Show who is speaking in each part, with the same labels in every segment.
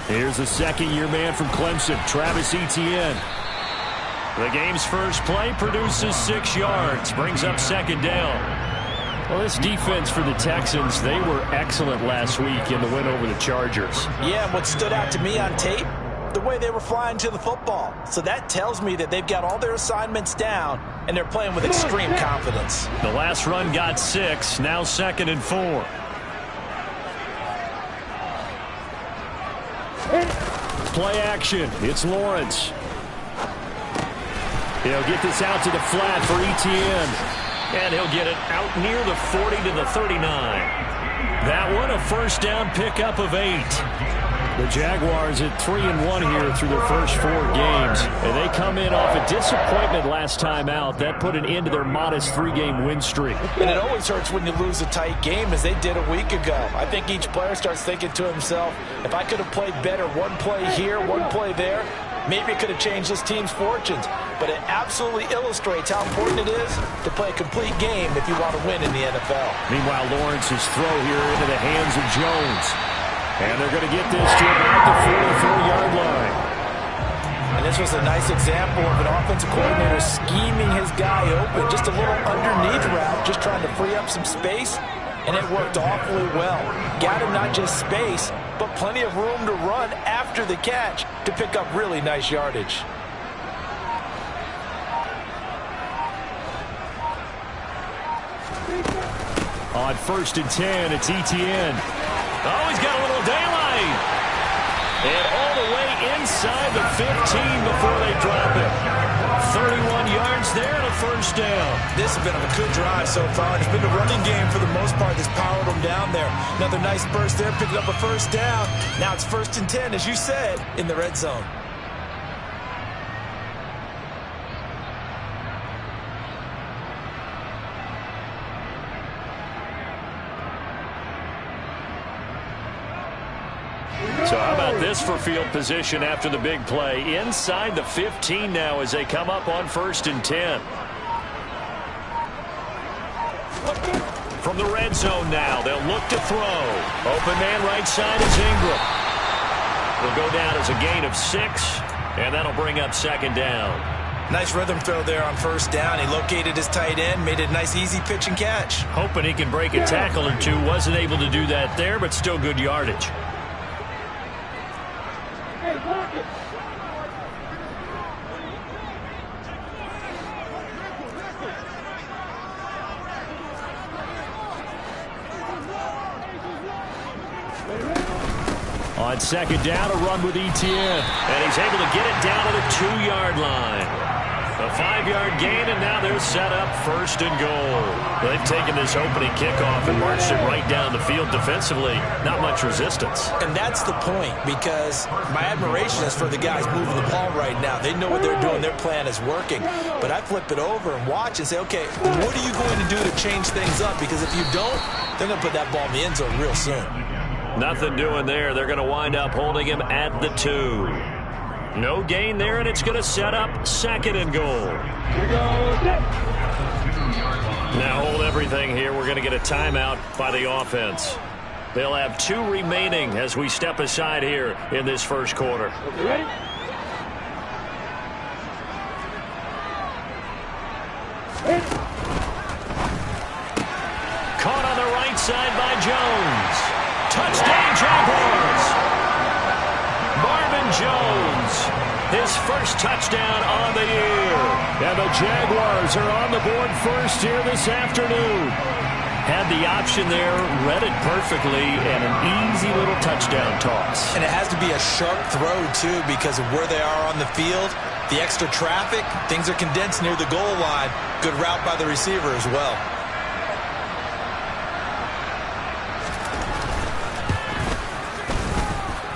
Speaker 1: Here's a second-year man from Clemson, Travis Etienne. The game's first play produces 6 yards, brings up second down. Well, this defense for the Texans, they were excellent last week in the win over the Chargers.
Speaker 2: Yeah, and what stood out to me on tape, the way they were flying to the football. So that tells me that they've got all their assignments down, and they're playing with extreme confidence.
Speaker 1: The last run got 6, now 2nd and 4. Play action. It's Lawrence. He'll get this out to the flat for Etienne. And he'll get it out near the 40 to the 39. That one a first down pickup of 8. The Jaguars at 3-1 here through their first 4 games. And they come in off a disappointment last time out. That put an end to their modest 3-game win streak.
Speaker 2: And it always hurts when you lose a tight game, as they did a week ago. I think each player starts thinking to himself, if I could have played better one play here, one play there, maybe it could have changed this team's fortunes. But it absolutely illustrates how important it is to play a complete game if you want to win in the NFL.
Speaker 1: Meanwhile, Lawrence's throw here into the hands of Jones. And they're going to get this to about the 44-yard line.
Speaker 2: And this was a nice example of an offensive coordinator scheming his guy open. Just a little underneath route, just trying to free up some space. And it worked awfully well. Got him not just space, but plenty of room to run after the catch to pick up really nice yardage.
Speaker 1: On 1st and 10, it's Etienne. Oh, he's got a little daylight. And all the way inside the 15 before they drop it. 31 yards there and a first down.
Speaker 2: This has been a good drive so far. It's been the running game for the most part that's powered them down there. Another nice burst there, picking up a first down. Now it's 1st and 10, as you said, in the red zone.
Speaker 1: So how about this for field position after the big play? Inside the 15 now as they come up on 1st and 10. From the red zone now, they'll look to throw. Open man right side is Ingram. Will go down as a gain of 6, and that'll bring up second down.
Speaker 2: Nice rhythm throw there on first down. He located his tight end, made it a nice easy pitch and catch.
Speaker 1: Hoping he can break a tackle or two. Wasn't able to do that there, but still good yardage. On 2nd down, a run with Etienne. And he's able to get it down to the 2-yard line. A 5-yard gain, and now they're set up 1st and goal. They've taken this opening kickoff and marched it right down the field defensively. Not much resistance.
Speaker 2: And that's the point, because my admiration is for the guys moving the ball right now. They know what they're doing. Their plan is working. But I flip it over and watch and say, okay, what are you going to do to change things up? Because if you don't, they're going to put that ball in the end zone real soon.
Speaker 1: Nothing doing there. They're going to wind up holding him at the 2. No gain there, and it's going to set up 2nd and goal. Now hold everything here. We're going to get a timeout by the offense. They'll have 2 remaining as we step aside here in this first quarter.
Speaker 3: Ready?
Speaker 1: Caught on the right side by Jones. Touchdown, Jaguars. Marvin Jones, his first touchdown on the year. And the Jaguars are on the board first here this afternoon. Had the option there, read it perfectly, and an easy little touchdown toss.
Speaker 2: And it has to be a sharp throw, too, because of where they are on the field. The extra traffic, things are condensed near the goal line. Good route by the receiver as well.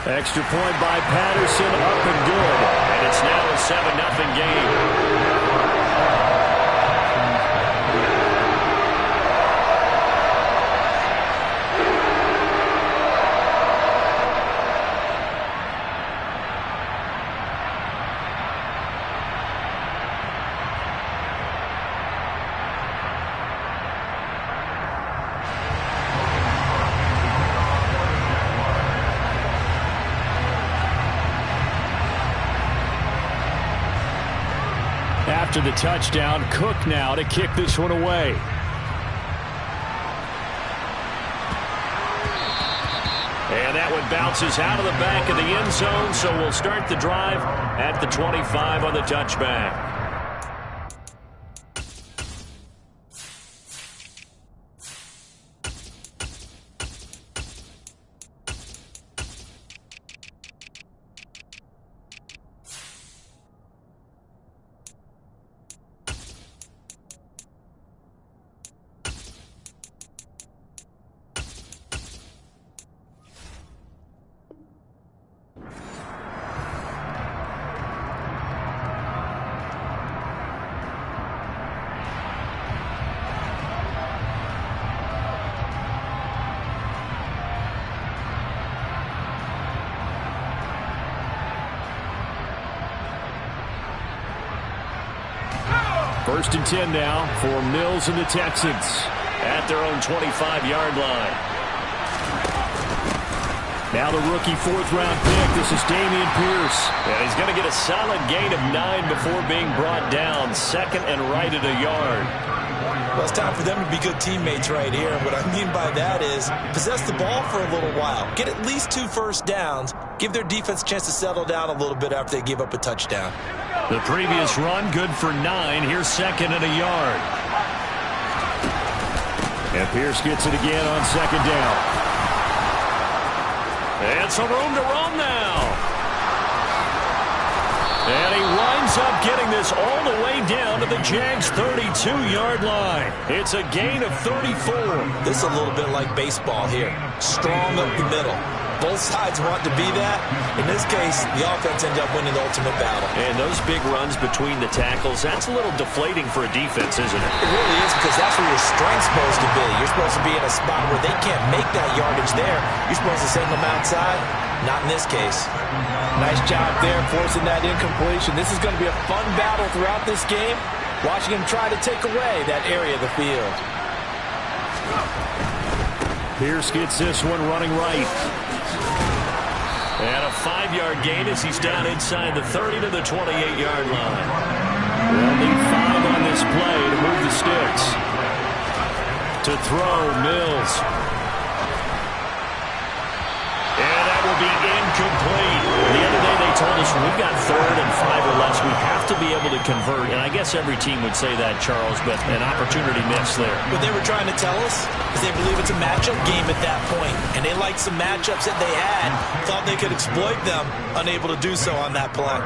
Speaker 1: Extra point by Patterson, up and good. And it's now a 7-0 game. after the touchdown. Cook now to kick this one away. And that one bounces out of the back of the end zone, so we'll start the drive at the 25 on the touchback. First and 10 now for Mills and the Texans at their own 25-yard line. Now the rookie fourth-round pick. This is Dameon Pierce. And he's going to get a solid gain of 9 before being brought down. Second and right at a yard.
Speaker 2: Well, it's time for them to be good teammates right here. And what I mean by that is possess the ball for a little while. Get at least 2 first downs. Give their defense a chance to settle down a little bit after they give up a touchdown.
Speaker 1: The previous run, good for 9. Here's second and a yard. And Pierce gets it again on second down. And some room to roam now. And he winds up getting this all the way down to the Jags' 32-yard line. It's a gain of 34.
Speaker 2: This is a little bit like baseball here. Strong up the middle. Both sides want to be that. In this case, the offense ended up winning the ultimate battle.
Speaker 1: And those big runs between the tackles, that's a little deflating for a defense, isn't it?
Speaker 2: It really is, because that's where your strength's supposed to be. You're supposed to be in a spot where they can't make that yardage there. You're supposed to send them outside. Not in this case. Nice job there forcing that incompletion. This is going to be a fun battle throughout this game. Watching him try to take away that area of the field.
Speaker 1: Pierce gets this one running right. And a 5-yard gain as he's down inside the 30 to the 28-yard line. They'll need 5 on this play to move the sticks. To throw, Mills. And that will be incomplete. The other day they told us we've got 3rd and 5 or less. We have to be able to convert. And I guess every team would say that, Charles, but an opportunity missed there.
Speaker 2: What they were trying to tell us is they believe it's a matchup game at that point. And they liked some matchups that they had. Thought they could exploit them. Unable to do so on that play.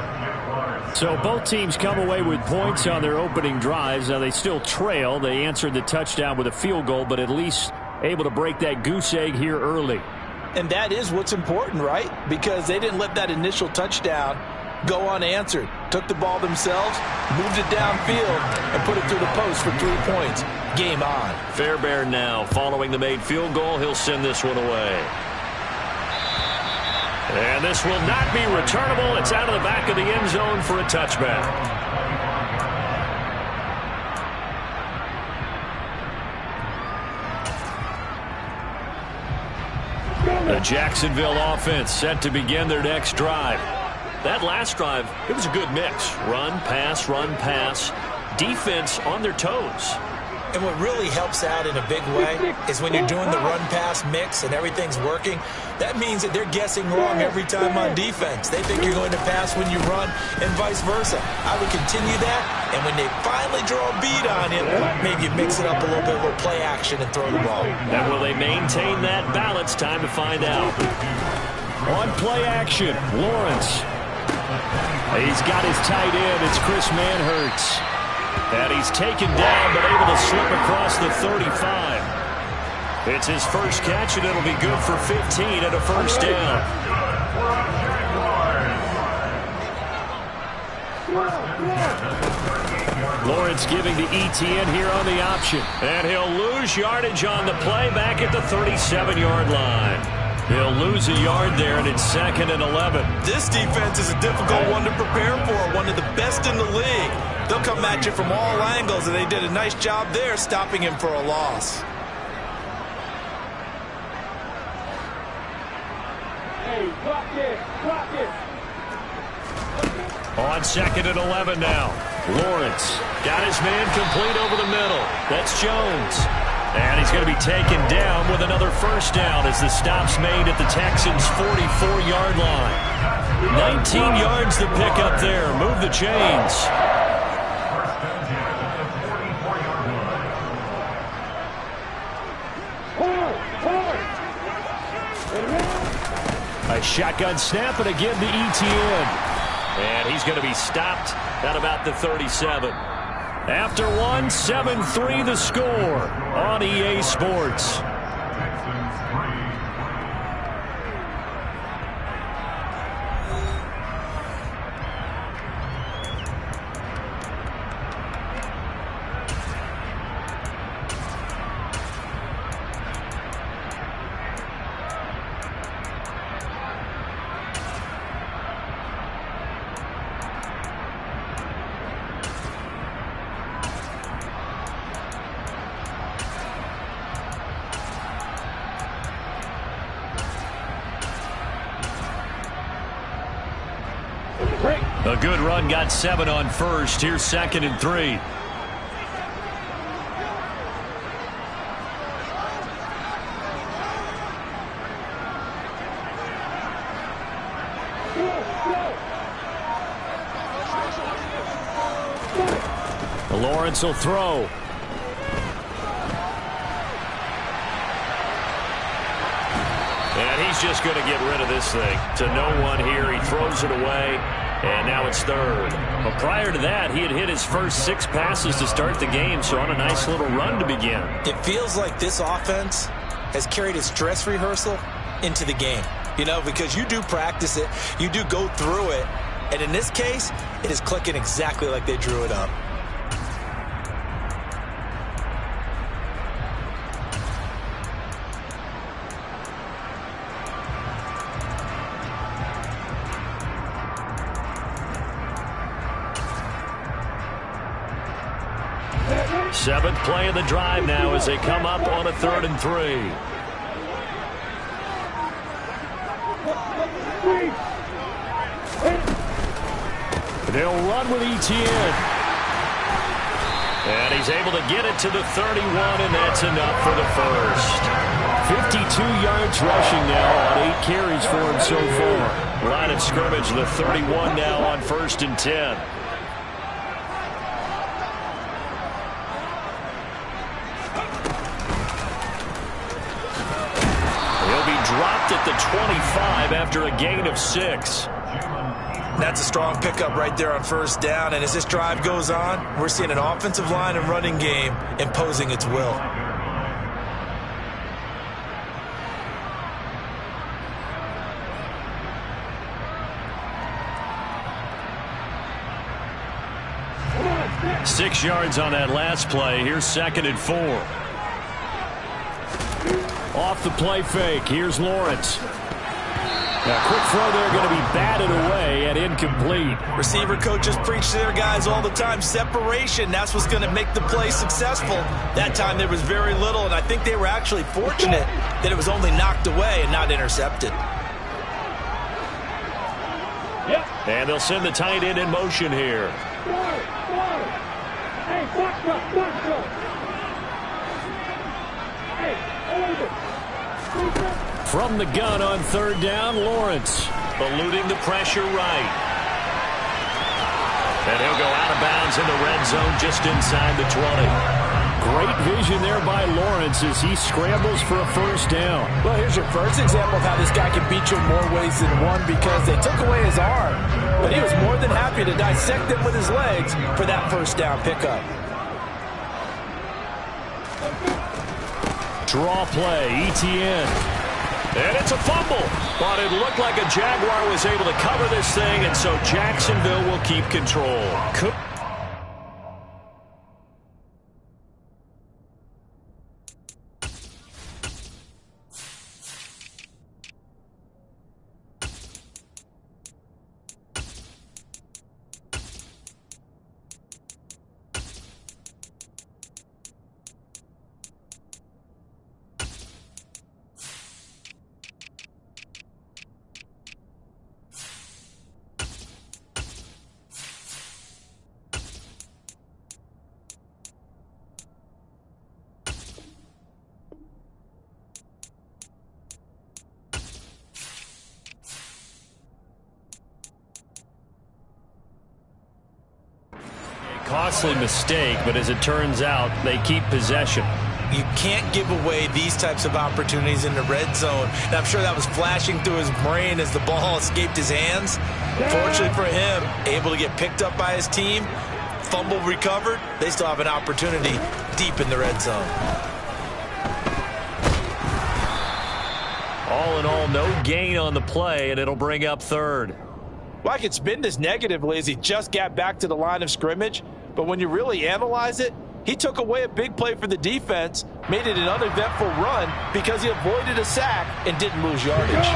Speaker 1: So both teams come away with points on their opening drives. Now they still trail. They answered the touchdown with a field goal, but at least able to break that goose egg here early.
Speaker 2: And that is what's important, right? Because they didn't let that initial touchdown go unanswered. Took the ball themselves, moved it downfield, and put it through the post for 3 points. Game on.
Speaker 1: Fairbairn now following the made field goal. He'll send this one away. And this will not be returnable. It's out of the back of the end zone for a touchback. The Jacksonville offense set to begin their next drive. That last drive, it was a good mix. Run, pass, defense on their toes.
Speaker 2: And what really helps out in a big way is when you're doing the run-pass mix and everything's working, that means that they're guessing wrong every time on defense. They think you're going to pass when you run and vice versa. I would continue that, and when they finally draw a bead on him, maybe you mix it up a little bit, a little play action, and throw the ball.
Speaker 1: And will they maintain that balance? Time to find out. On play action, Lawrence. He's got his tight end. It's Chris Manhertz. And he's taken down, but able to slip across the 35. It's his first catch, and it'll be good for 15 and a first down. Lawrence giving to ETN here on the option. And he'll lose yardage on the play back at the 37-yard line. He'll lose a yard there, and it's 2nd and 11.
Speaker 2: This defense is a difficult one to prepare for, one of the best in the league. They'll come at you from all angles, and they did a nice job there stopping him for a loss.
Speaker 3: Hey, clock it.
Speaker 1: On 2nd and 11 now. Lawrence got his man complete over the middle. That's Jones. And he's going to be taken down with another first down as the stop's made at the Texans' 44-yard line. 19 yards to pick up there. Move the chains. A shotgun snap and again to Etienne. And he's going to be stopped at about the 37. After one, 7-3 the score on EA Sports. A good run, got 7 on first. Here's 2nd and 3. Lawrence will throw. And he's just going to get rid of this thing to no one here. He throws it away. And now it's 3rd. But prior to that, he had hit his first 6 passes to start the game, so on a nice little run to begin.
Speaker 2: It feels like this offense has carried its dress rehearsal into the game. You know, because you do practice it, you do go through it, and in this case, it is clicking exactly like they drew it up.
Speaker 1: Seventh play of the drive now as they come up on a 3rd and 3. They'll run with Etienne. And he's able to get it to the 31, and that's enough for the first. 52 yards rushing now on 8 carries for him so far. Line of scrimmage, the 31 now on 1st and 10. Dropped at the 25 after a gain of 6.
Speaker 2: That's a strong pickup right there on 1st down. And as this drive goes on, we're seeing an offensive line and running game imposing its will.
Speaker 1: Six yards on that last play. Here's 2nd and 4. Off the play fake. Here's Lawrence. A quick throw there, going to be batted away and incomplete.
Speaker 2: Receiver coaches preach to their guys all the time. Separation, that's what's going to make the play successful. That time there was very little, and I think they were actually fortunate that it was only knocked away and not intercepted.
Speaker 1: And they'll send the tight end in motion here. From the gun on 3rd down, Lawrence eluding the pressure right. And he'll go out of bounds in the red zone just inside the 20. Great vision there by Lawrence as he scrambles for a first down.
Speaker 2: Well, here's your first example of how this guy can beat you in more ways than one, because they took away his arm, but he was more than happy to dissect it with his legs for that first down pickup.
Speaker 1: Draw play, Etienne. And it's a fumble, but it looked like a Jaguar was able to cover this thing, and so Jacksonville will keep control. costly mistake, but as it turns out, they keep possession.
Speaker 2: You can't give away these types of opportunities in the red zone. And I'm sure that was flashing through his brain as the ball escaped his hands. Fortunately for him, able to get picked up by his team, fumble recovered. They still have an opportunity deep in the red zone.
Speaker 1: All in all, no gain on the play, and it'll bring up third.
Speaker 2: Well, I could spin this negatively as he just got back to the line of scrimmage, but when you really analyze it, he took away a big play for the defense, made it an uneventful run because he avoided a sack and didn't lose yardage.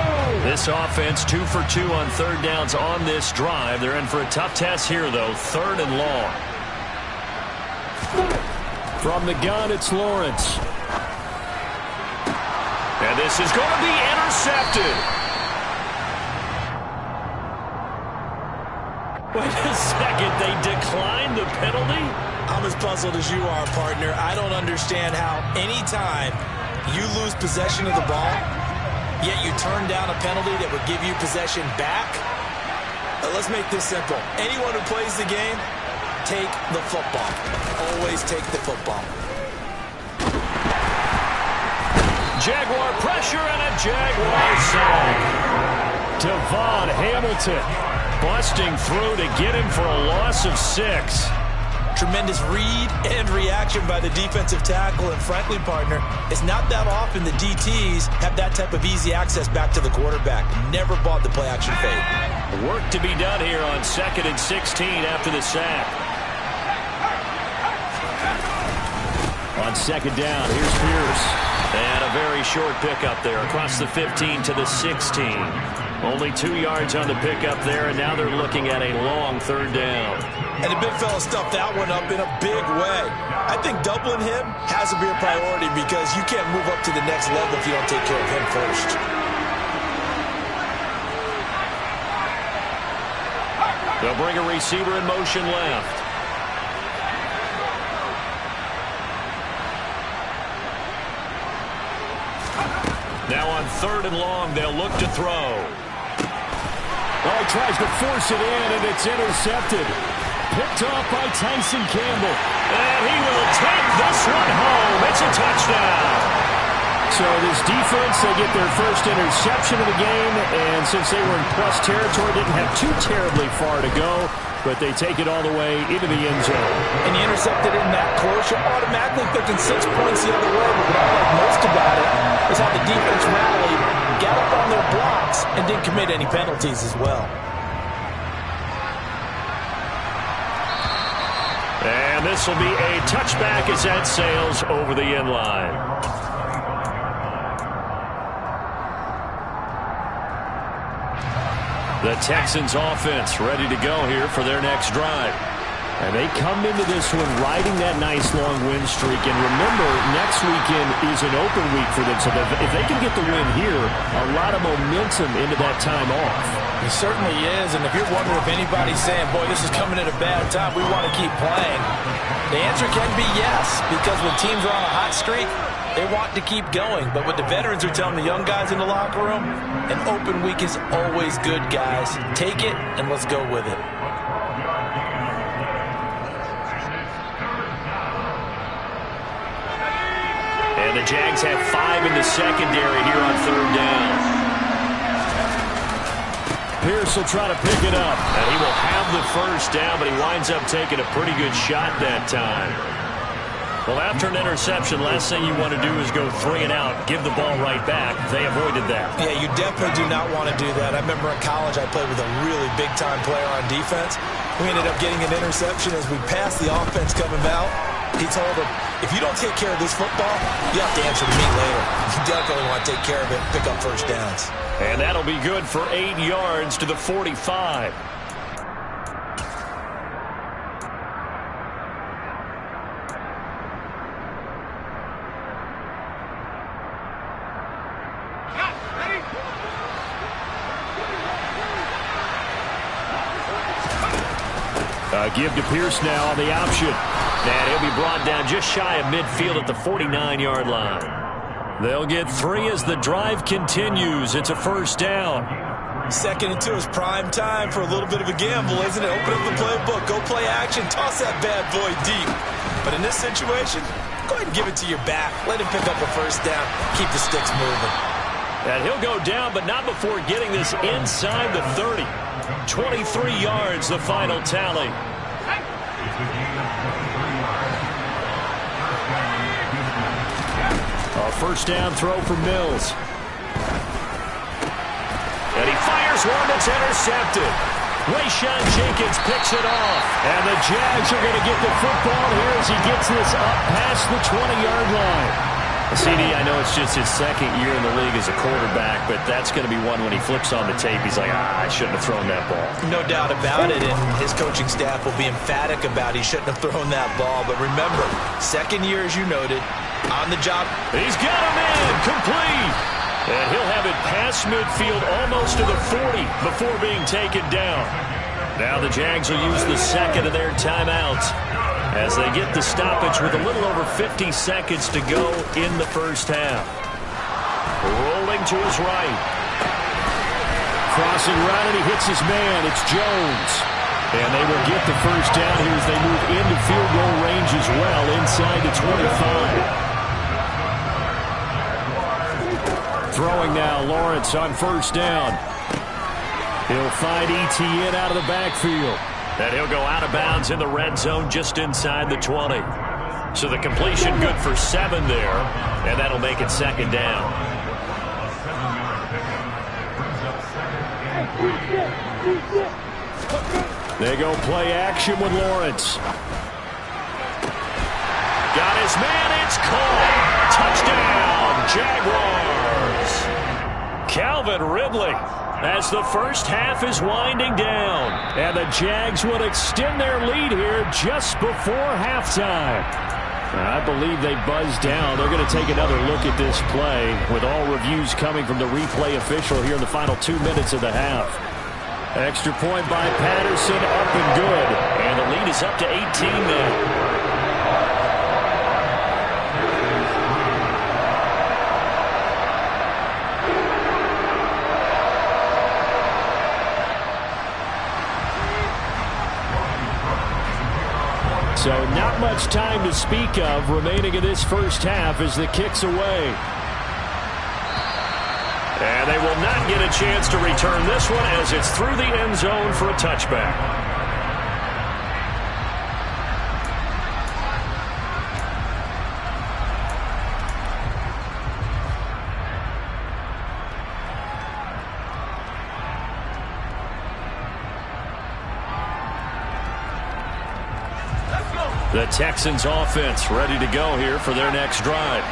Speaker 1: This offense 2 for 2 on third downs on this drive. They're in for a tough test here, though, 3rd and long. From the gun, it's Lawrence. And this is going to be intercepted. Wait a second, they declined the penalty?
Speaker 2: I'm as puzzled as you are, partner. I don't understand how anytime you lose possession of the ball, yet you turn down a penalty that would give you possession back. Let's make this simple. Anyone who plays the game, take the football. Always take the football.
Speaker 1: Jaguar pressure and a Jaguar sack. Devon Hamilton busting through to get him for a loss of 6.
Speaker 2: Tremendous read and reaction by the defensive tackle. And frankly, partner, it's not that often the DTs have that type of easy access back to the quarterback. Never bought the play-action fade.
Speaker 1: Work to be done here on 2nd and 16 after the sack. On 2nd down, here's Pierce. And a very short pickup there across the 15 to the 16. Only 2 yards on the pickup there, and now they're looking at a long 3rd down.
Speaker 2: And the big fella stuffed that one up in a big way. I think doubling him has to be a priority because you can't move up to the next level if you don't take care of him first.
Speaker 1: They'll bring a receiver in motion left. Now on 3rd and long, they'll look to throw. Oh, he tries to force it in, and it's intercepted. Picked off by Tyson Campbell. And he will take this one home. It's a touchdown. So this defense, they get their first interception of the game, and since they were in plus territory, didn't have too terribly far to go, but they take it all the way into the end zone.
Speaker 2: And you intercepted in that close, you're automatically thinking 6 points the other way, but what I like most about it is how the defense rallied, got up on their blocks, and didn't commit any penalties as well.
Speaker 1: And this will be a touchback as that sails over the end line. The Texans offense ready to go here for their next drive. And they come into this one riding that nice long win streak. And remember, next weekend is an open week for them. So if they can get the win here, a lot of momentum into that time off.
Speaker 2: It certainly is. And if you're wondering if anybody's saying, boy, this is coming at a bad time, we want to keep playing, the answer can be yes. Because when teams are on a hot streak, they want to keep going. But what the veterans are telling the young guys in the locker room, an open week is always good, guys. Take it and let's go with it.
Speaker 1: And the Jags have 5 in the secondary here on 3rd down. Pierce will try to pick it up. And he will have the first down, but he winds up taking a pretty good shot that time. Well, after an interception, last thing you want to do is go 3 and out, give the ball right back. They avoided that.
Speaker 2: Yeah, you definitely do not want to do that. I remember in college I played with a really big-time player on defense. We ended up getting an interception as we passed the offense coming out. He told him, if you don't take care of this football, you have to answer to me later. You definitely want to take care of it, pick up first downs.
Speaker 1: And that'll be good for 8 yards to the 45. Give to Pierce now on the option. And he'll be brought down just shy of midfield at the 49-yard line. They'll get 3 as the drive continues. It's a first down.
Speaker 2: Second and 2 is prime time for a little bit of a gamble, isn't it? Open up the playbook, go play action, toss that bad boy deep. But in this situation, go ahead and give it to your back. Let him pick up a first down. Keep the sticks moving.
Speaker 1: And he'll go down, but not before getting this inside the 30. 23 yards, the final tally. A first down throw for Mills. And he fires one that's intercepted. Rayshawn Jenkins picks it off. And the Jags are going to get the football here as he gets this up past the 20-yard line. CD, I know it's just his second year in the league as a quarterback, but that's going to be one when he flips on the tape. He's like, I shouldn't have thrown that ball.
Speaker 2: No doubt about it, and his coaching staff will be emphatic about he shouldn't have thrown that ball. But remember, second year, as you noted, on the job.
Speaker 1: He's got him in, complete. And he'll have it past midfield almost to the 40 before being taken down. Now the Jags will use the second of their timeouts as they get the stoppage with a little over 50 seconds to go in the first half. Rolling to his right. Crossing right, and he hits his man. It's Jones. And they will get the first down here as they move into field goal range as well, inside the 25. Throwing now, Lawrence on first down. He'll find Etienne out of the backfield. And he'll go out of bounds in the red zone just inside the 20. So the completion good for 7 there, and that'll make it second down. They go play action with Lawrence. Got his man, it's caught. Touchdown, Jaguars. Calvin Ridley as the first half is winding down. And the Jags would extend their lead here just before halftime. I believe they buzzed down. They're going to take another look at this play with all reviews coming from the replay official here in the final 2 minutes of the half. Extra point by Patterson, up and good. And the lead is up to 18 now. So not much time to speak of remaining in this first half as the kick's away. And they will not get a chance to return this one as it's through the end zone for a touchback. The Texans offense ready to go here for their next drive.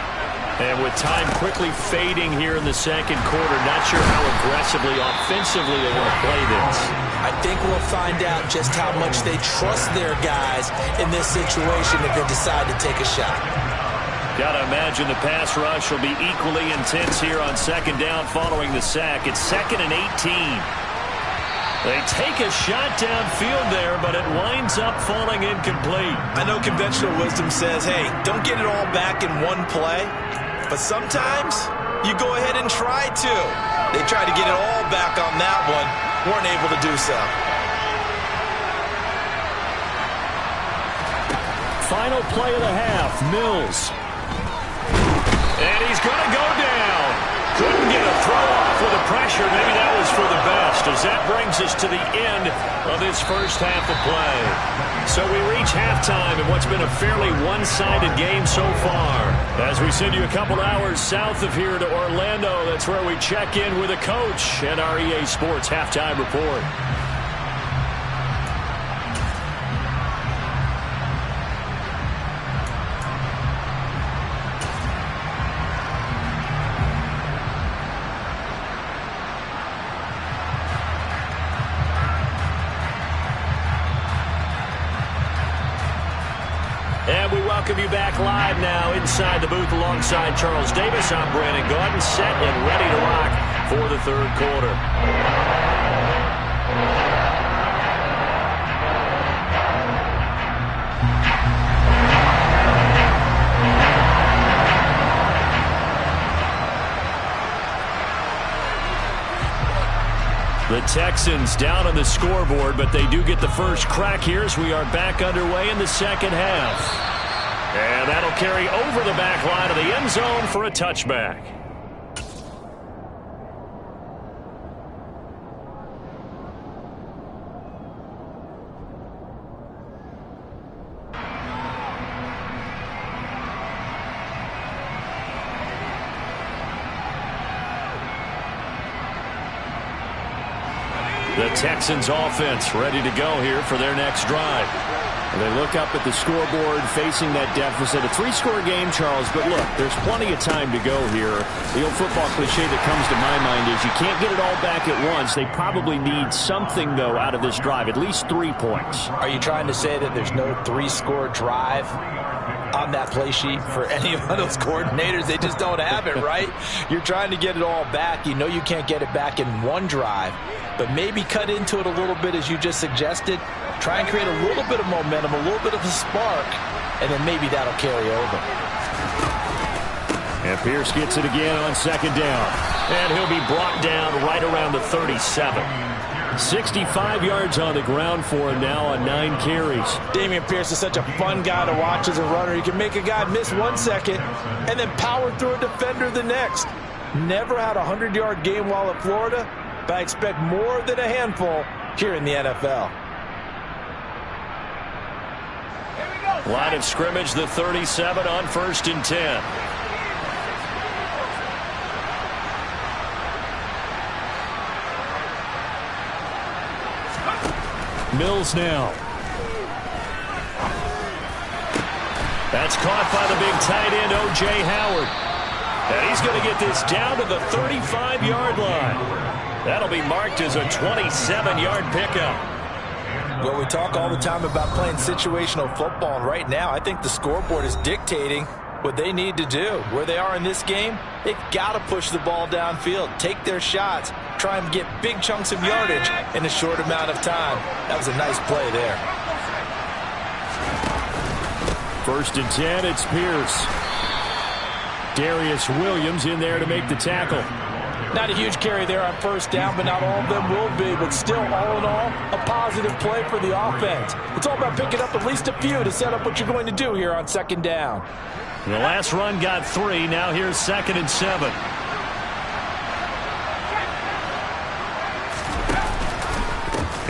Speaker 1: And with time quickly fading here in the second quarter, not sure how aggressively, offensively they want to play this.
Speaker 2: I think we'll find out just how much they trust their guys in this situation if they decide to take a shot.
Speaker 1: Got to imagine the pass rush will be equally intense here on second down following the sack. It's 2nd and 18. They take a shot downfield there, but it winds up falling incomplete.
Speaker 2: I know conventional wisdom says, hey, don't get it all back in one play. But sometimes you go ahead and try to. They tried to get it all back on that one. Weren't able to do so.
Speaker 1: Final play of the half, Mills. And he's going to go down. Couldn't get a throw off with the pressure. Maybe that was for the best, as that brings us to the end of this first half of play. So we reach halftime in what's been a fairly one-sided game so far. As we send you a couple hours south of here to Orlando, that's where we check in with a coach and our EA Sports Halftime Report. And we welcome you back live now inside the booth alongside Charles Davis. I'm Brandon Gaudin, set and ready to rock for the third quarter. The Texans down on the scoreboard, but they do get the first crack here as we are back underway in the second half. And that'll carry over the back line of the end zone for a touchback. The Texans offense ready to go here for their next drive.
Speaker 3: They look up at the scoreboard facing that deficit. A 3-score game, Charles, but look, there's plenty of time to go here. The old football cliche that comes to my mind is you can't get it all back at once. They probably need something, though, out of this drive, at least 3 points.
Speaker 2: Are you trying to say that there's no 3-score drive on that play sheet for any of those coordinators? They just don't have it, right? You're trying to get it all back. You know you can't get it back in one drive, but maybe cut into it a little bit as you just suggested. Try and create a little bit of momentum, a little bit of a spark, and then maybe that'll carry over.
Speaker 1: And Pierce gets it again on second down. And he'll be brought down right around the 37. 65 yards on the ground for him now on 9 carries.
Speaker 2: Dameon Pierce is such a fun guy to watch as a runner. He can make a guy miss 1 second and then power through a defender the next. Never had a 100-yard game while at Florida, but I expect more than a handful here in the NFL.
Speaker 1: Line of scrimmage, the 37 on 1st and 10. Mills now. That's caught by the big tight end, O.J. Howard. And he's going to get this down to the 35-yard line. That'll be marked as a 27-yard pickup.
Speaker 2: Well, we talk all the time about playing situational football, and right now I think the scoreboard is dictating what they need to do. Where they are in this game, they've got to push the ball downfield, take their shots, try and get big chunks of yardage in a short amount of time. That was a nice play there.
Speaker 1: 1st and 10, it's Pierce. Darius Williams in there to make the tackle.
Speaker 2: Not a huge carry there on 1st down, but not all of them will be. But still, all in all, a positive play for the offense. It's all about picking up at least a few to set up what you're going to do here on 2nd down.
Speaker 1: The last run got 3. Now here's 2nd and 7.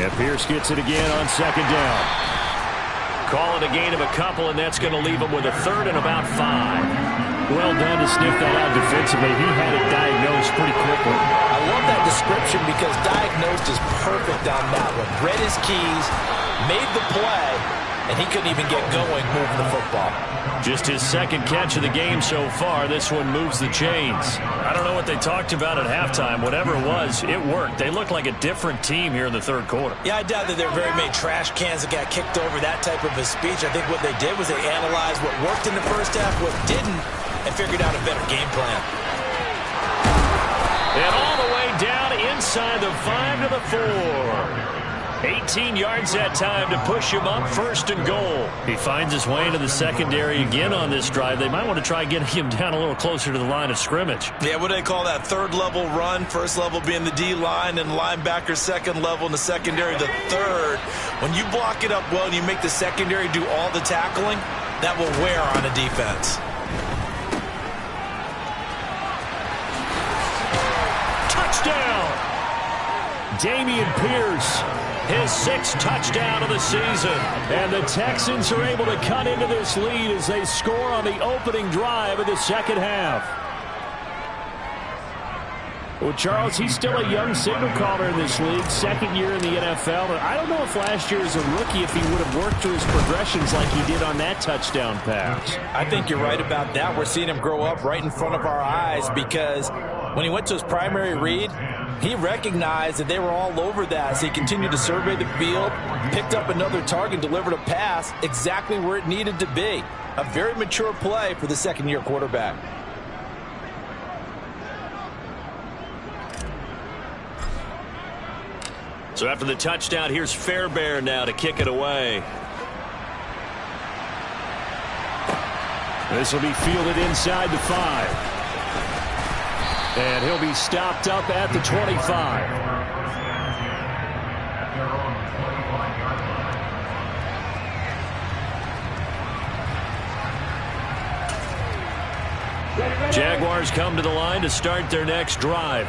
Speaker 1: And Pierce gets it again on 2nd down. Call it a gain of a couple, and that's going to leave him with a 3rd and about 5. Well done to sniff that out defensively. He had it diagnosed pretty quickly.
Speaker 2: I love that description because diagnosed is perfect on that one. Read his keys, made the play, and he couldn't even get going moving the football.
Speaker 1: Just his 2nd catch of the game so far. This one moves the chains. I don't know what they talked about at halftime. Whatever it was, it worked. They look like a different team here in the 3rd quarter.
Speaker 2: Yeah, I doubt that there are very many trash cans that got kicked over, that type of a speech. I think what they did was they analyzed what worked in the 1st half, what didn't, and figured out a better game plan.
Speaker 1: And all the way down inside the 5 to the 4. 18 yards that time to push him up 1st and goal. He finds his way into the secondary again on this drive. They might want to try getting him down a little closer to the line of scrimmage.
Speaker 2: Yeah, what do they call that? 3rd level run. 1st level being the D-line, and linebacker 2nd level in the secondary the 3rd. When you block it up well and you make the secondary do all the tackling, that will wear on a defense.
Speaker 1: Touchdown! Dameon Pierce, his 6th touchdown of the season. And the Texans are able to cut into this lead as they score on the opening drive of the 2nd half. Well, Charles, he's still a young signal caller in this league, 2nd year in the NFL. But I don't know if last year as a rookie if he would have worked through his progressions like he did on that touchdown pass.
Speaker 2: I think you're right about that. We're seeing him grow up right in front of our eyes because when he went to his primary read, he recognized that they were all over that. So he continued to survey the field, picked up another target, delivered a pass exactly where it needed to be. A very mature play for the 2nd-year quarterback.
Speaker 1: So after the touchdown, here's Fairbairn now to kick it away. This will be fielded inside the 5. And he'll be stopped up at the 25. Jaguars come to the line to start their next drive.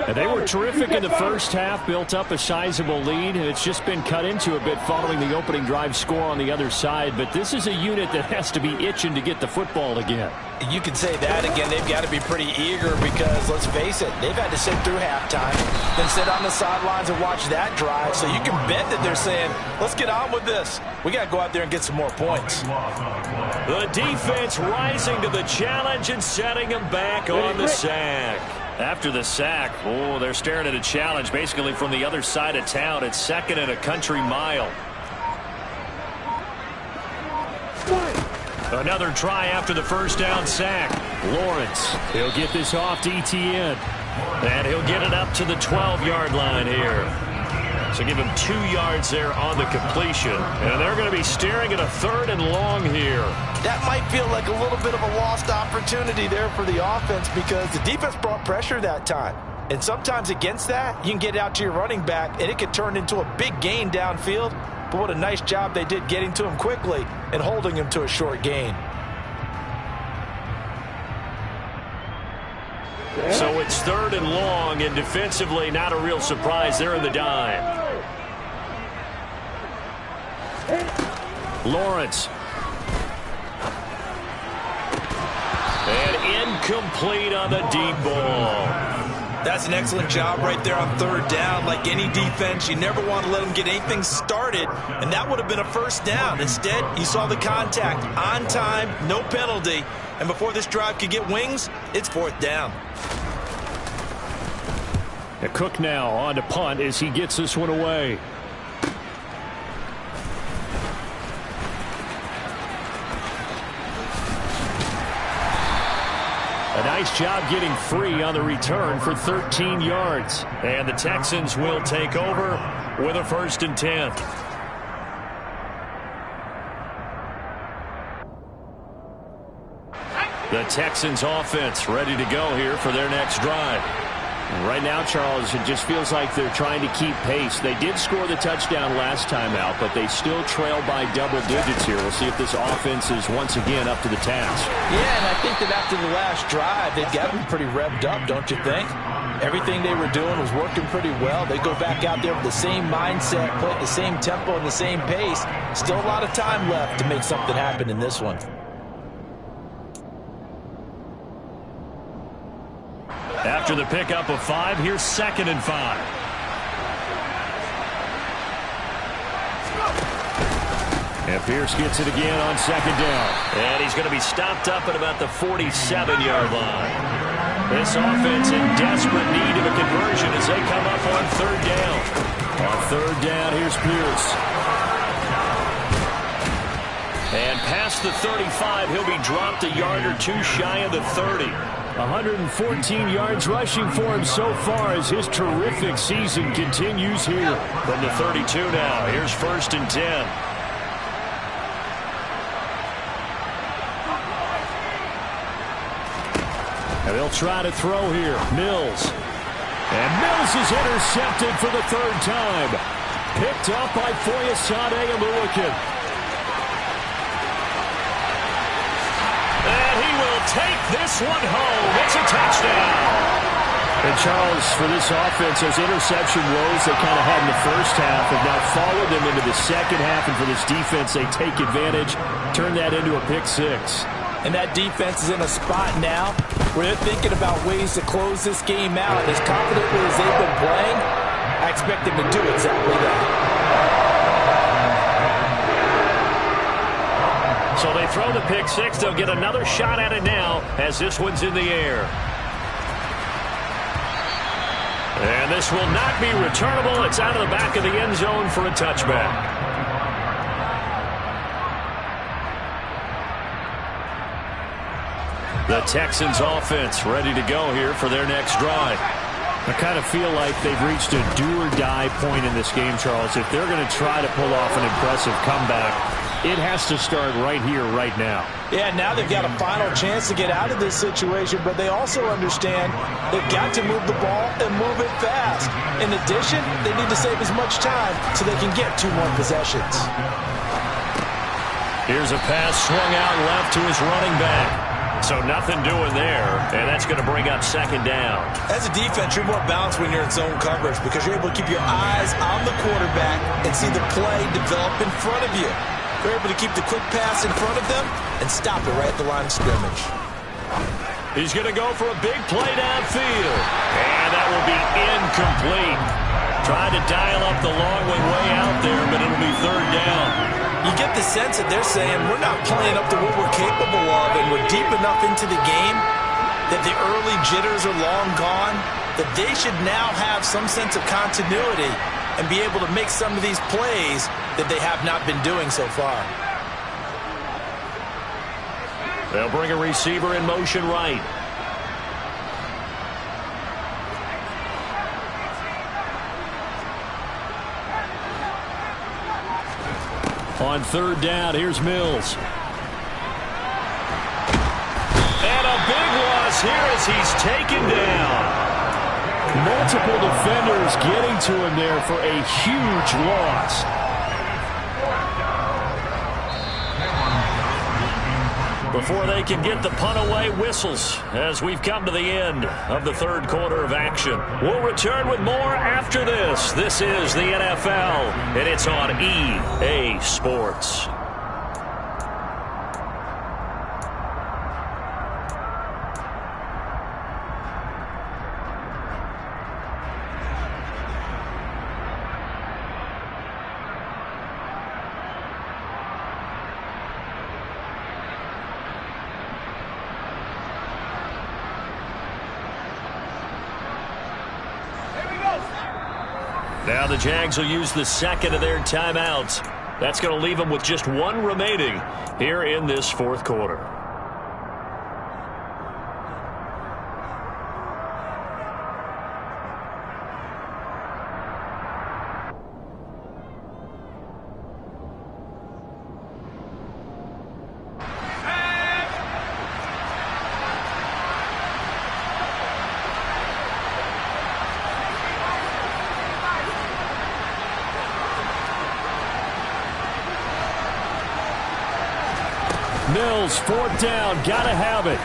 Speaker 1: And they were terrific in the first half, built up a sizable lead. It's just been cut into a bit following the opening drive score on the other side. But this is a unit that has to be itching to get the football again.
Speaker 2: You can say that again. They've got to be pretty eager because, let's face it, they've had to sit through halftime, then sit on the sidelines and watch that drive. So you can bet that they're saying, let's get on with this. We got to go out there and get some more points.
Speaker 1: The defense rising to the challenge and setting them back on the sack. After the sack, they're staring at a challenge basically from the other side of town. It's second and a country mile. Another try after the first down sack. Lawrence, he'll get this off to Etienne. And he'll get it up to the 12-yard line here. So give him 2 yards there on the completion. And they're going to be staring at a 3rd and long here.
Speaker 2: That might feel like a little bit of a lost opportunity there for the offense because the defense brought pressure that time. And sometimes against that, you can get out to your running back, and it could turn into a big gain downfield. But what a nice job they did getting to him quickly and holding him to a short gain.
Speaker 1: So it's 3rd and long, and defensively not a real surprise. They're in the dime. Lawrence. And incomplete on the deep ball.
Speaker 2: That's an excellent job right there on 3rd down. Like any defense, you never want to let them get anything started, and that would have been a 1st down. Instead, you saw the contact on time, no penalty, and before this drive could get wings, it's 4th down.
Speaker 1: Cook now on to punt as he gets this one away. A nice job getting free on the return for 13 yards. And the Texans will take over with a 1st and 10. The Texans offense ready to go here for their next drive. Right now, Charles, it just feels like they're trying to keep pace. They did score the touchdown last time out, but they still trail by double digits here. We'll see if this offense is once again up to the task.
Speaker 2: Yeah, and I think that after the last drive, they've got to be pretty revved up, don't you think? Everything they were doing was working pretty well. They go back out there with the same mindset, play at the same tempo and the same pace. Still a lot of time left to make something happen in this one.
Speaker 1: After the pickup of 5, here's 2nd and 5. And Pierce gets it again on 2nd down. And he's going to be stopped up at about the 47-yard line. This offense in desperate need of a conversion as they come up on 3rd down. On 3rd down, here's Pierce. And past the 35, he'll be dropped a yard or 2 shy of the 30. 114 yards rushing for him so far as his terrific season continues here. From the 32 now, here's 1st and 10. And they'll try to throw here. Mills. And Mills is intercepted for the 3rd time. Picked up by Foyesade Oluwakin. Take this one home. It's a touchdown. And Charles, for this offense, those interception woes they kind of had in the first half have now followed them into the second half. And for this defense, they take advantage, turn that into a pick 6.
Speaker 2: And that defense is in a spot now where they're thinking about ways to close this game out. As confidently as they've been playing, I expect them to do exactly that.
Speaker 1: So they throw the pick 6. They'll get another shot at it now as this one's in the air. And this will not be returnable. It's out of the back of the end zone for a touchback. The Texans offense ready to go here for their next drive. I kind of feel like they've reached a do-or-die point in this game, Charles. If they're going to try to pull off an impressive comeback,
Speaker 3: It has to start right here, right now.
Speaker 2: Yeah, now they've got a final chance to get out of this situation, but they also understand they've got to move the ball and move it fast. In addition, they need to save as much time so they can get 2 more possessions.
Speaker 1: Here's a pass swung out left to his running back. So nothing doing there, and that's going to bring up 2nd down.
Speaker 2: As a defense, you're more balanced when you're in zone coverage because you're able to keep your eyes on the quarterback and see the play develop in front of you. You're able to keep the quick pass in front of them and stop it right at the line of scrimmage.
Speaker 1: He's going to go for a big play downfield, and that will be incomplete. Tried to dial up the long way out there, but it'll be 3rd down.
Speaker 2: You get the sense that they're saying we're not playing up to what we're capable of and we're deep enough into the game that the early jitters are long gone, that they should now have some sense of continuity and be able to make some of these plays that they have not been doing so far.
Speaker 1: They'll bring a receiver in motion right. On 3rd down, here's Mills. And a big loss here as he's taken down.
Speaker 3: Multiple defenders getting to him there for a huge loss.
Speaker 1: Before they can get the punt away, whistles as we've come to the end of the 3rd quarter of action. We'll return with more after this. This is the NFL, and it's on EA Sports. Now the Jags will use the 2nd of their timeouts. That's going to leave them with just 1 remaining here in this 4th quarter.
Speaker 3: Mills, 4th down, gotta have it.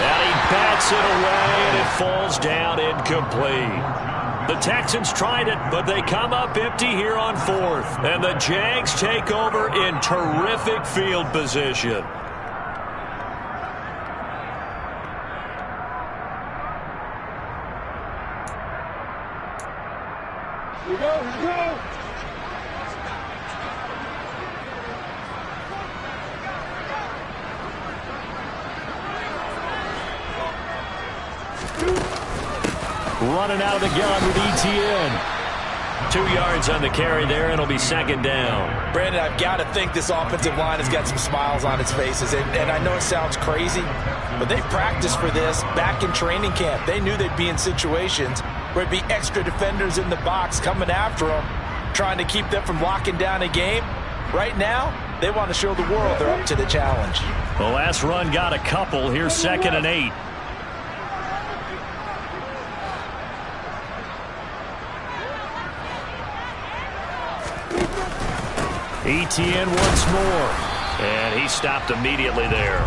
Speaker 1: And he bats it away, and it falls down incomplete. The Texans tried it, but they come up empty here on 4th. And the Jags take over in terrific field position.
Speaker 4: Here we go, here we go.
Speaker 3: Running out of the gun with ETN.
Speaker 1: 2 yards on the carry there, and it'll be 2nd down.
Speaker 2: Brandon, I've got to think this offensive line has got some smiles on its faces. And I know it sounds crazy, but they practiced for this back in training camp. They knew they'd be in situations where it'd be extra defenders in the box coming after them, trying to keep them from locking down a game. Right now, they want to show the world they're up to the challenge.
Speaker 1: The last run got a couple. Here's 2nd and 8. ETN once more. And he stopped immediately there.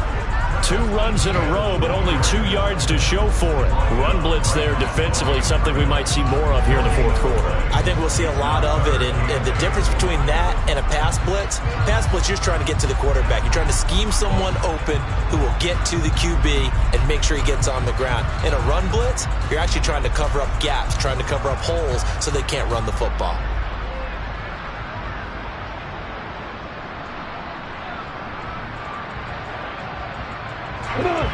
Speaker 1: 2 runs in a row, but only 2 yards to show for it. Run blitz there defensively, something we might see more of here in the 4th quarter.
Speaker 2: I think we'll see a lot of it, and the difference between that and a pass blitz, you're just trying to get to the quarterback. You're trying to scheme someone open who will get to the QB and make sure he gets on the ground. In a run blitz, you're actually trying to cover up gaps, trying to cover up holes so they can't run the football.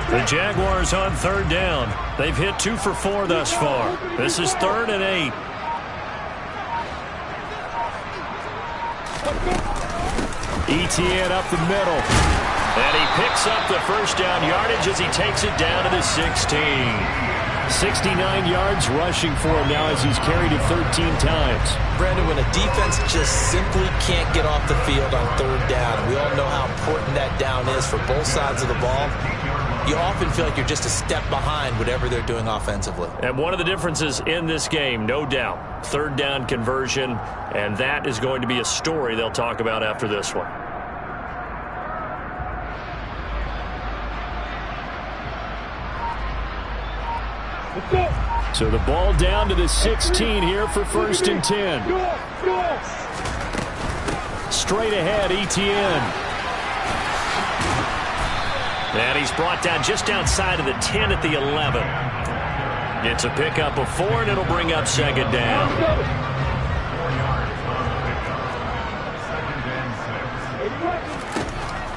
Speaker 1: The Jaguars on 3rd down. They've hit 2 for 4 thus far. This is 3rd and 8.
Speaker 3: ETN up the middle.
Speaker 1: And he picks up the 1st down yardage as he takes it down to the 16.
Speaker 3: 69 yards rushing for him now as he's carried it 13 times.
Speaker 2: Brandon, when a defense just simply can't get off the field on third down, and we all know how important that down is for both sides of the ball, you often feel like you're just a step behind whatever they're doing offensively.
Speaker 1: And one of the differences in this game, no doubt, third down conversion, and that is going to be a story they'll talk about after this one.
Speaker 3: So the ball down to the 16 here for 1st and 10. Straight ahead, Etienne.
Speaker 1: And he's brought down just outside of the 10 at the 11. It's a pickup of 4, and it'll bring up 2nd down.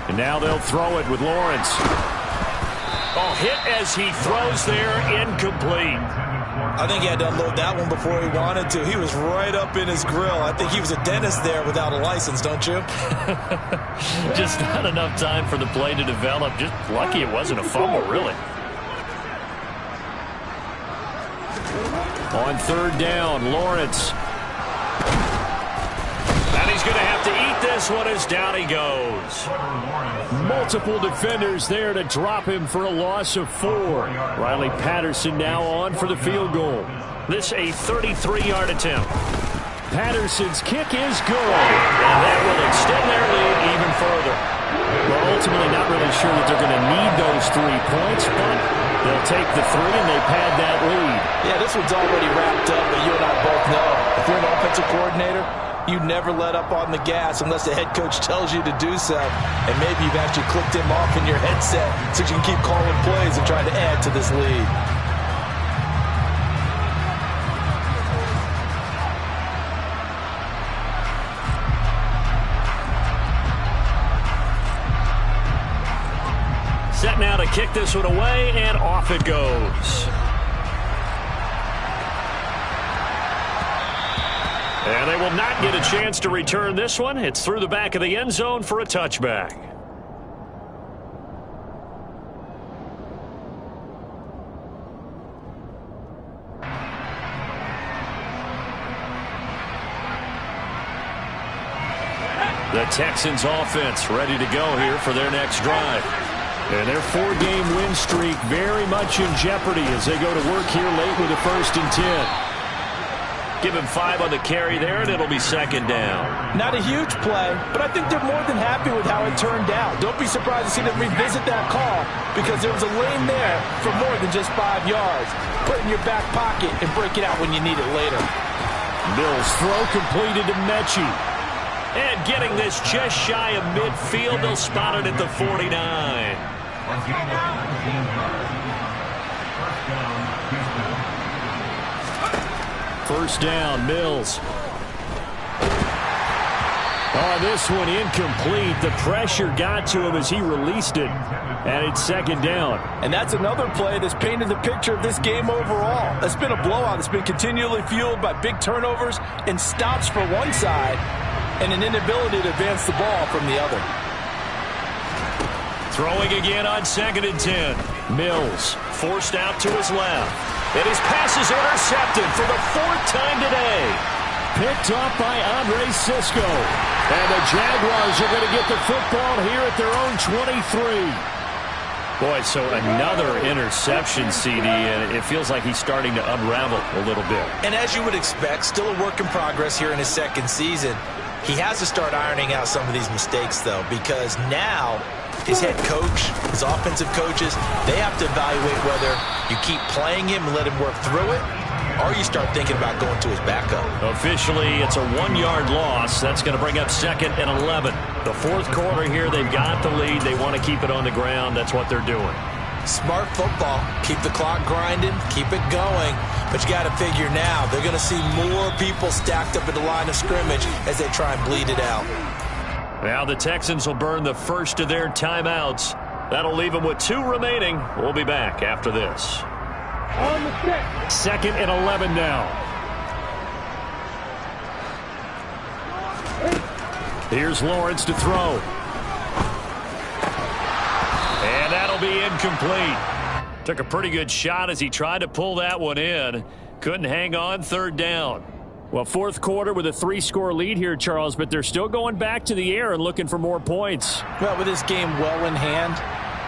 Speaker 3: And now they'll throw it with Lawrence.
Speaker 1: Oh, hit as he throws there, incomplete.
Speaker 2: I think he had to unload that one before he wanted to. He was right up in his grill. I think he was a dentist there without a license, don't you?
Speaker 1: Just not enough time for the play to develop. Just lucky it wasn't a fumble, really.
Speaker 3: On 3rd down, Lawrence.
Speaker 1: And he's going to have to eat this one as down he goes.
Speaker 3: Multiple defenders there to drop him for a loss of 4. Riley Patterson now on for the field goal.
Speaker 1: This a 33-yard attempt.
Speaker 3: Patterson's kick is good.
Speaker 1: And that will extend their lead even further.
Speaker 3: Well, ultimately not really sure that they're going to need those 3 points, but they'll take the 3 and they pad that lead.
Speaker 2: Yeah, this one's already wrapped up, but you and I both know if you're an offensive coordinator, you never let up on the gas unless the head coach tells you to do so. And maybe you've actually clicked him off in your headset so you can keep calling plays and trying to add to this lead.
Speaker 1: Set now to kick this one away, and off it goes. And they will not get a chance to return this one. It's through the back of the end zone for a touchback. The Texans offense ready to go here for their next drive. And their 4-game win streak very much in jeopardy as they go to work here late with a 1st and 10. Give him 5 on the carry there, and it'll be 2nd down.
Speaker 2: Not a huge play, but I think they're more than happy with how it turned out. Don't be surprised to see them revisit that call because there was a lane there for more than just 5 yards. Put it in your back pocket and break it out when you need it later.
Speaker 3: Mills throw completed to Mechie.
Speaker 1: And getting this just shy of midfield, they'll spot it at the 49.
Speaker 3: First down, Mills. Oh, this one incomplete. The pressure got to him as he released it. And it's 2nd down.
Speaker 2: And that's another play that's painted the picture of this game overall. It's been a blowout. It's been continually fueled by big turnovers and stops for one side and an inability to advance the ball from the other.
Speaker 1: Throwing again on 2nd and 10.
Speaker 3: Mills
Speaker 1: forced out to his left. And his pass is intercepted for the 4th time today.
Speaker 3: Picked off by Andre Sisco. And the Jaguars are going to get the football here at their own 23.
Speaker 1: Boy, so another interception, CD, and it feels like he's starting to unravel a little bit.
Speaker 2: And as you would expect, still a work in progress here in his 2nd season. He has to start ironing out some of these mistakes, though, because now his head coach, his offensive coaches, they have to evaluate whether you keep playing him and let him work through it, or you start thinking about going to his backup.
Speaker 1: Officially, it's a 1-yard loss. That's going to bring up 2nd and 11. The 4th quarter here, they've got the lead. They want to keep it on the ground. That's what they're doing.
Speaker 2: Smart football. Keep the clock grinding. Keep it going. But you got to figure now they're going to see more people stacked up at the line of scrimmage as they try and bleed it out.
Speaker 1: Now the Texans will burn the first of their timeouts. That'll leave them with 2 remaining. We'll be back after this.
Speaker 4: On the set.
Speaker 3: 2nd and 11 now. Here's Lawrence to throw.
Speaker 1: And that'll be incomplete. Took a pretty good shot as he tried to pull that one in. Couldn't hang on, third down.
Speaker 3: Well, fourth quarter with a 3-score lead here, Charles, but they're still going back to the air and looking for more points.
Speaker 2: Well, with this game well in hand,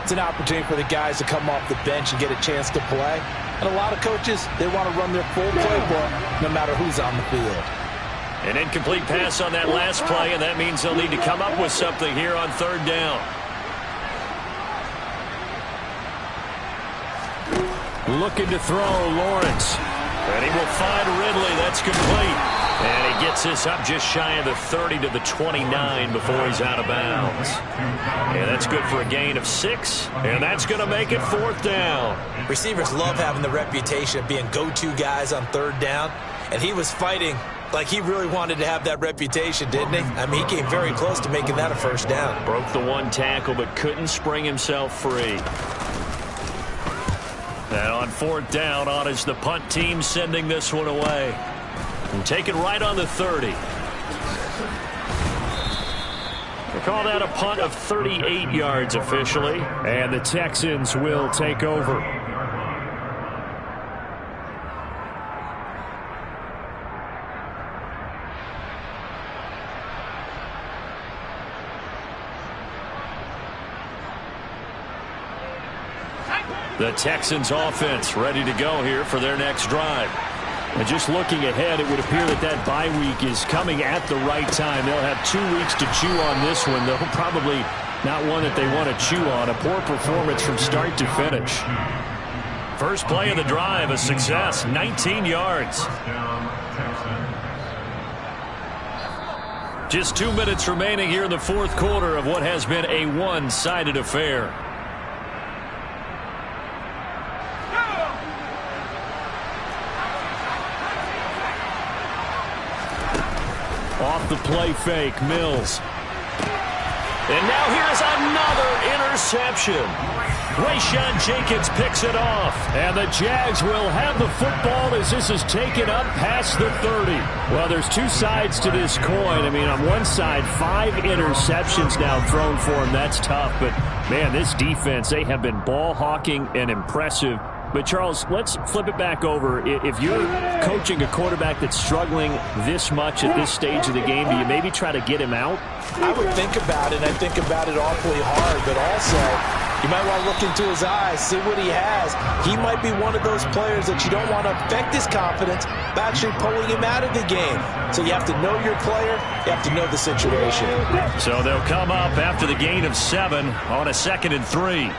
Speaker 2: it's an opportunity for the guys to come off the bench and get a chance to play. And a lot of coaches, they want to run their full playbook no matter who's on the field.
Speaker 1: An incomplete pass on that last play, and that means they'll need to come up with something here on third down.
Speaker 3: Looking to throw, Lawrence.
Speaker 1: And he will find Ridley. That's complete. And he gets this up just shy of the 30 to the 29 before he's out of bounds. And that's good for a gain of 6. And that's going to make it fourth down.
Speaker 2: Receivers love having the reputation of being go-to guys on third down. And he was fighting like he really wanted to have that reputation, didn't he? I mean, he came very close to making that a first down.
Speaker 1: Broke the one tackle, but couldn't spring himself free. And on fourth down, on is the punt team sending this one away. And taken right on the 30. They call that a punt of 38 yards officially.
Speaker 3: And the Texans will take over.
Speaker 1: The Texans offense ready to go here for their next drive.
Speaker 3: And just looking ahead, it would appear that bye week is coming at the right time. They'll have 2 weeks to chew on this one. They'll probably not one that they want to chew on. A poor performance from start to finish.
Speaker 1: First play of the drive, a success, 19 yards. Just 2 minutes remaining here in the fourth quarter of what has been a one-sided affair.
Speaker 3: Off the play fake, Mills.
Speaker 1: And now here's another interception. Rayshawn Jenkins picks it off.
Speaker 3: And the Jags will have the football as this is taken up past the 30. Well, there's 2 sides to this coin. I mean, on one side, 5 interceptions now thrown for him. That's tough. But, man, this defense, they have been ball hawking and impressive. But, Charles, let's flip it back over. If you're coaching a quarterback that's struggling this much at this stage of the game, do you maybe try to get him out?
Speaker 2: I would think about it, and I think about it awfully hard. But also, you might want to look into his eyes, see what he has. He might be one of those players that you don't want to affect his confidence by actually pulling him out of the game. So you have to know your player. You have to know the situation.
Speaker 1: So they'll come up after the gain of 7 on a 2nd and 3.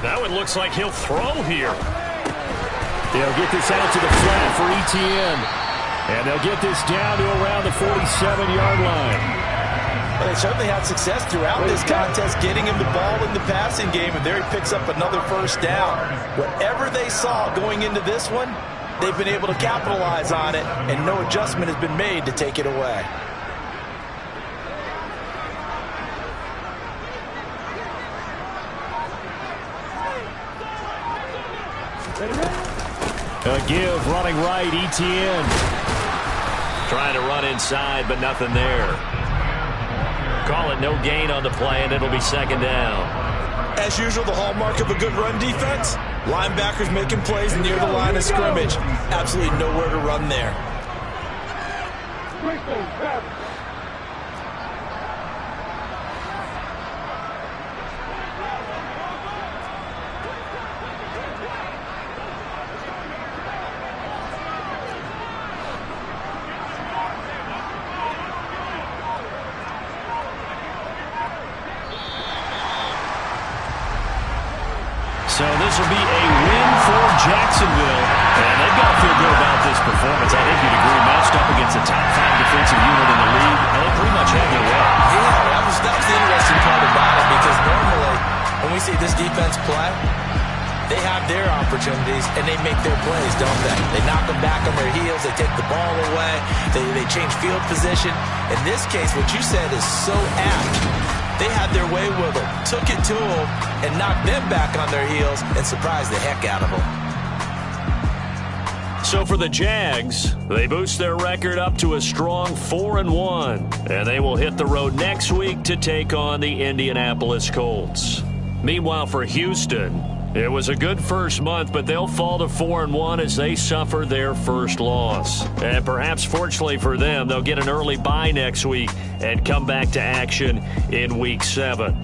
Speaker 1: That one looks like he'll throw here.
Speaker 3: They'll get this out to the flat for Etienne. And they'll get this down to around the 47-yard line.
Speaker 2: Well, they certainly had success throughout this contest getting him the ball in the passing game, and there he picks up another first down. Whatever they saw going into this one, they've been able to capitalize on it, and no adjustment has been made to take it away.
Speaker 3: A give, running right, Etienne.
Speaker 1: Trying to run inside, but nothing there. Call it no gain on the play, and it'll be 2nd down.
Speaker 2: As usual, the hallmark of a good run defense, linebackers making plays near the line of scrimmage. Absolutely nowhere to run there.
Speaker 1: So this will be a win for Jacksonville. And they've got to feel good about this performance. I think you'd agree, matched up against a top 5 defensive unit in the league, and they pretty much had their way.
Speaker 2: Yeah, that was the interesting part about it, because normally when we see this defense play, they have their opportunities and they make their plays, don't they? They knock them back on their heels, they take the ball away, they change field position. In this case, what you said is so apt. They had their way with them, took it to them, and knocked them back on their heels and surprised the heck out of them.
Speaker 1: So for the Jags, they boost their record up to a strong 4-1, and they will hit the road next week to take on the Indianapolis Colts. Meanwhile, for Houston, it was a good first month, but they'll fall to 4-1 as they suffer their first loss. And perhaps fortunately for them, they'll get an early bye next week and come back to action in Week 7.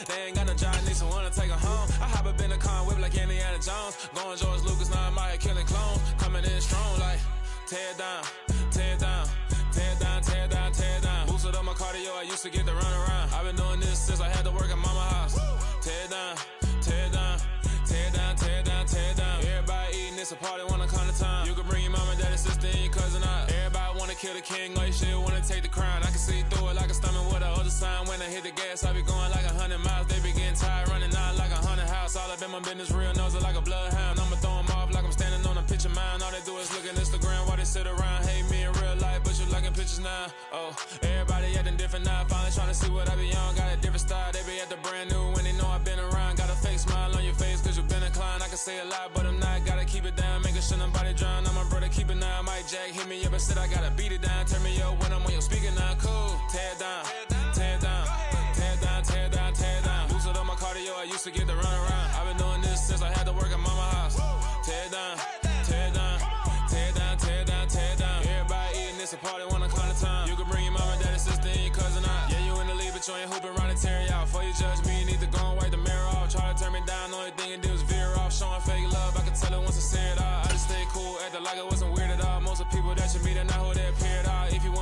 Speaker 5: They ain't got no job, need someone to take her home. I hop up in the car, whip like Indiana Jones. Going George Lucas, now I'm out here killing clones. Coming in strong like, tear down, tear down, tear down, tear down, tear down. Boosted up my cardio, I used to get to run around. I've been doing this since I had to work at mama house. Tear down, tear down, tear down, tear down, tear down. Everybody eating, it's a party, wanna come to time. You can bring your mama, daddy, sister, and your cousin out. Everybody wanna kill the king, or you shit wanna take the crown. I can see through it like a stomach with a other sign. When I hit the gas, I be going like 100 miles. They be getting tired, running out like 100 house. All up in my business, real nose like a bloodhound. I'ma throw them off like I'm standing on a picture mound. All they do is look at Instagram while they sit around. Hate me in real life, but you liking pictures now. Oh, everybody acting different now. Finally trying to see what I be on. Got a different style, they be at the brand new when they know I've been around. Got a fake smile on your face cause you been inclined. I can say a lot, but I'm not. Gotta keep it down, making sure nobody drown. I'm my brother, keep it now. Mike Jack hit me up and said I gotta beat it down. Turn me up when I'm on your speaker now. Cool, tear down, tear down, tear down, tear down, tear down. Boosted up my cardio, I used to get to run around. I've been doing this since I had to work at mama house. Tear down, tear down, tear down, tear down, tear down. Everybody eating, it's a party, wanna come to time. You can bring your mama, daddy, sister, and your cousin out. Yeah, you in the league, but you ain't hooping around and tearing out. Before you judge me, you need to go and wipe the mirror off. Try to turn me down, the only thing you do is veer off. Showing fake love, I can tell it once I say it all. I just stay cool, acting like it wasn't weird at all. Most of the people that you meet are not who they appear at all. If you wanna